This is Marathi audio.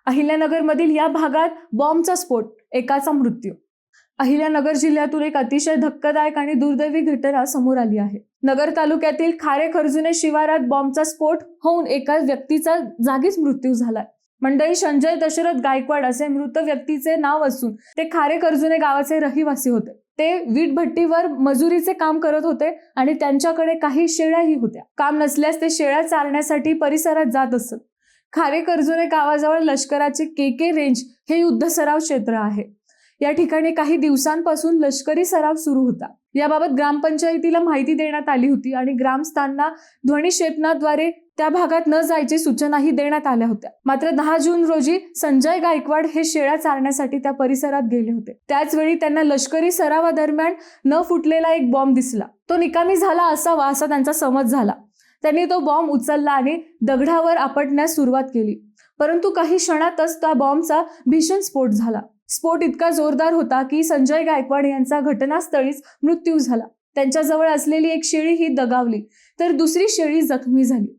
अहिल्यानगरमधील या भागात बॉम्बचा स्फोट, एकाचा मृत्यू। अहिल्यानगर जिल्ह्यातून एक अतिशय धक्कादायक आणि दुर्दैवी घटना समोर आली आहे। नगर तालुक्यातील खारे खर्जुने शिवारात बॉम्बचा स्फोट होऊन एका व्यक्तीचा जागीच मृत्यू झालाय। मंडळी, संजय दशरथ गायकवाड असे मृत व्यक्तीचे नाव असून ते खारे खर्जुने गावाचे रहिवासी होते। ते वीटभट्टीवर मजुरीचे काम करत होते आणि त्यांच्याकडे काही शेळ्याही होत्या। काम नसल्यास ते शेळ्या चारण्यासाठी परिसरात जात असत। खारे खर्जुने गावाजवळ लष्कराचे के रेंज हे युद्ध सराव क्षेत्र आहे। या ठिकाणी काही दिवसांपासून लष्करी सराव सुरू होता। याबाबत ग्रामपंचायतीला माहिती देण्यात आली होती आणि ग्रामस्थांना ध्वनिक्षेपणाद्वारे त्या भागात न जायची सूचनाही देण्यात आल्या होत्या। मात्र 10 जून रोजी संजय गायकवाड हे शेळ्या चारण्यासाठी त्या परिसरात गेले होते। त्याच वेळी त्यांना लष्करी सरावादरम्यान न फुटलेला एक बॉम्ब दिसला। तो निकामी झाला असावा असा त्यांचा समज झाला। त्यांनी तो बॉम्ब उचलला आणि दगडावर आपटण्यास सुरुवात केली, परंतु काही क्षणातच त्या बॉम्बचा भीषण स्फोट झाला। स्फोट इतका जोरदार होता की संजय गायकवाड यांचा घटनास्थळीच मृत्यू झाला। त्यांच्याजवळ असलेली एक शेळी ही दगावली तर दुसरी शेळी जखमी झाली।